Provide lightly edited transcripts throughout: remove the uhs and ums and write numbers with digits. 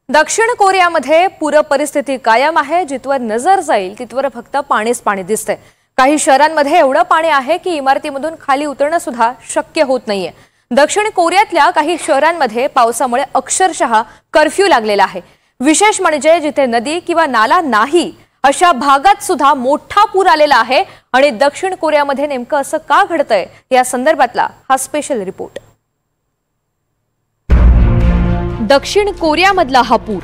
दक्षिण कोरियामध्ये पूर परिस्थिती कायम आहे। जिथवर नजर जाईल तिथवर फक्त पाणीच पाणी दिसते। काही शहरांमध्ये एवढं पाणी आहे की इमारतीमधून खाली उतरणं सुद्धा शक्य होत नाहीये। दक्षिण कोरियातल्या काही शहरांमध्ये पावसामुळे अक्षरशः कर्फ्यू लागलेला आहे। विशेष म्हणजे जिथे नदी किंवा नाला नाही अशा भागात सुद्धा मोठा पूर आलेला आहे। आणि दक्षिण कोरियामध्ये नेमकं असं का घडतंय या संदर्भातला हा स्पेशल रिपोर्ट। दक्षिण कोरियामधला हा पूर।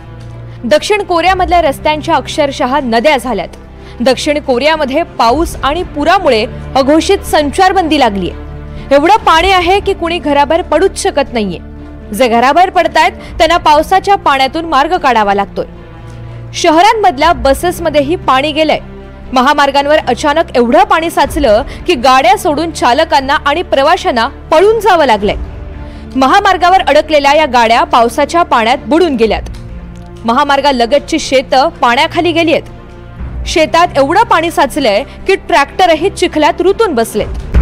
दक्षिण कोरियामधल्या रस्त्यांच्या अक्षरशः नद्या झाल्यात। दक्षिण कोरियामध्ये पाऊस आणि पुरामुळे अघोषित संचारबंदी लागली आहे। एवढं पाणी आहे की कुणी घराबाहेर पडूच शकत नाहीये। जे घराबाहेर पडतायत त्यांना पावसाच्या पाण्यातून मार्ग काढावा लागतोय। शहरांमधल्या बसेसमध्येही पाणी गेलंय। महामार्गांवर अचानक एवढं पाणी साचलं की गाड्या सोडून चालकांना आणि प्रवाशांना पळून जावं लागलंय। महामार्गावर अडकलेल्या या गाड्या पावसाच्या पाण्यात बुडून गेल्यात। महामार्गालगतची शेतं पाण्याखाली गेलीत। शेतात एवढं पाणी साचलंय की ट्रॅक्टरही चिखलात रुतून बसलेत।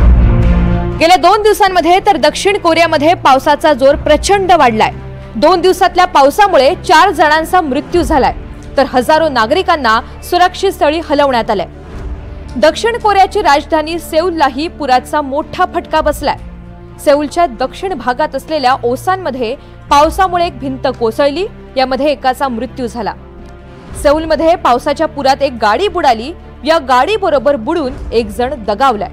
गेल्या 2 दिवसांमध्ये तर दक्षिण कोरियामध्ये पावसाचा जोर प्रचंड वाढलाय। 2 दिवसातल्या पावसामुळे 4 जणांचा मृत्यू झालाय तर हजारो नागरिकांना सुरक्षित स्थळी हलवण्यात आलंय। दक्षिण कोरियाची राजधानी सेऊललाही पुराचा मोठा फटका बसलाय। सेऊलच्या दक्षिण भागात असलेल्या ओसानमध्ये पावसामुळे एक भिंत कोसळली, यामध्ये एकाचा मृत्यू झाला। सेऊलमध्ये पावसाच्या पुरात एक गाडी बुडाली, या गाडीबरोबर बुडून एक जण दगावलाय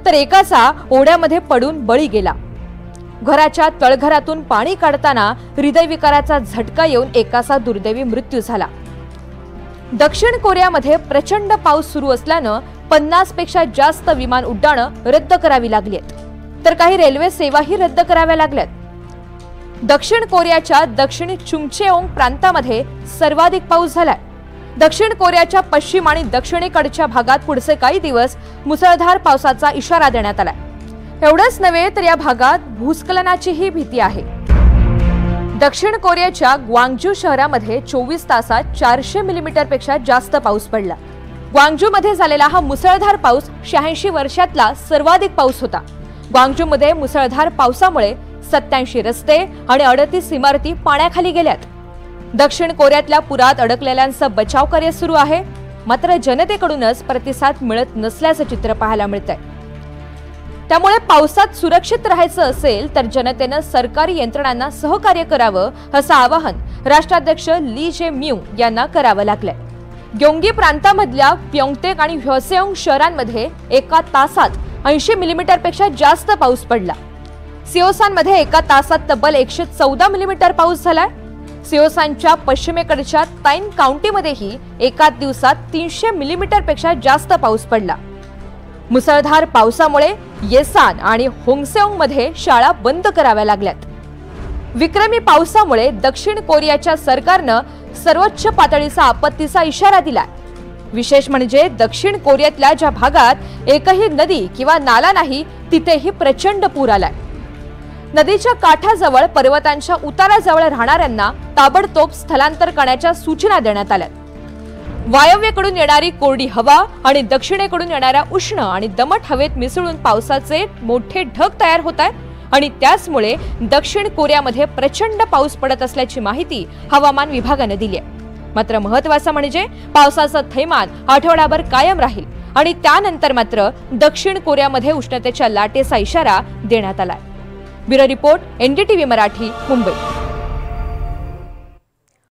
तर एकाचा ओढ्यामध्ये पडून बळी गेला। घराच्या तळघरातून पाणी काढताना हृदयविकाराचा झटका येऊन एकाचा दुर्दैवी मृत्यू झाला। दक्षिण कोरियामध्ये प्रचंड पाऊस सुरू असल्यानं 50 पेक्षा जास्त विमान उड्डाणं रद्द करावी लागली आहेत तर काही रेल्वे सेवाही रद्द कराव्या लागल्यात। दक्षिण कोरियाच्या दक्षिण चुंगचेओंग प्रांतामध्ये सर्वाधिक पाऊस झालाय। दक्षिण कोरियाच्या पश्चिम आणि दक्षिणेकडच्या भागात पुढचे काही दिवस मुसळधार पावसाचा इशारा देण्यात आलाय। एवढंच नव्हे तर या भागात भूस्खलनाचीही भीती आहे। दक्षिण कोरियाच्या ग्वांगजू शहरामध्ये 24 तासात 400 मिलीमीटर पेक्षा जास्त पाऊस पडला। ग्वांगजूमध्ये झालेला हा मुसळधार पाऊस 86 वर्षातला सर्वाधिक पाऊस होता। ग्वांगजूमध्ये मुसळधार पावसामुळे 87 रस्ते आणि 38 इमारती पाण्याखाली गेल्यात। दक्षिण कोरियातल्या पुरात अडकलेल्यांचं बचाव कार्य सुरू आहे, मात्र जनतेकडूनच प्रतिसाद मिळत नसल्याचं चित्र पाहायला मिळतंय। त्यामुळे पावसात सुरक्षित राहायचं असेल तर जनतेनं सरकारी यंत्रणांना सहकार्य करावं असं आवाहन राष्ट्राध्यक्ष ली जे म्यूंग यांना करावं लागलंय। ग्योंगी प्रांतामधल्या प्योंगतेक आणि ह्योसेओंग शहरांमध्ये एका तासात 80 मिलीमीटर पेक्षा जास्त पाऊस पडला। सिओसानमध्ये एका तासात तब्बल 114 मिलीमीटर पाऊस झालाय। सिओसानच्या पश्चिमेकडच्या ताइन काउंटीमध्येही एका दिवसात 300 मिलीमीटर पेक्षा जास्त पाऊस पडला। मुसळधार पावसामुळे येसान आणि होंगसेओंगमध्ये शाळा बंद कराव्या लागल्यात। विक्रमी पावसामुळे दक्षिण कोरियाच्या सरकारनं सर्वोच्च पातळीचा आपत्तीचा इशारा दिलाय। विशेष म्हणजे दक्षिण कोरियातल्या ज्या भागात एकही नदी किंवा नाला नाही तिथेही प्रचंड पूर आलाय। नदीच्या काठाजवळ पर्वतांच्या उताराजवळ राहणाऱ्यांना ताबडतोब स्थलांतर करण्याच्या सूचना देण्यात आल्या। वायव्येकडून येणारी कोरडी हवा आणि दक्षिणेकडून येणाऱ्या उष्ण आणि दमट हवेत मिसळून पावसाचे मोठे ढग तयार होत आहेत आणि त्याचमुळे दक्षिण कोरियामध्ये प्रचंड पाऊस पडत असल्याची माहिती हवामान विभागाने दिली आहे। मात्र महत्त्वाचं म्हणजे पावसाचं थैमान आठवडाभर कायम राहील आणि त्यानंतर मात्र दक्षिण कोरियामध्ये उष्णतेच्या लाटेचा इशारा देण्यात आलाय। Bureau report, NDTV Marathi, Mumbai.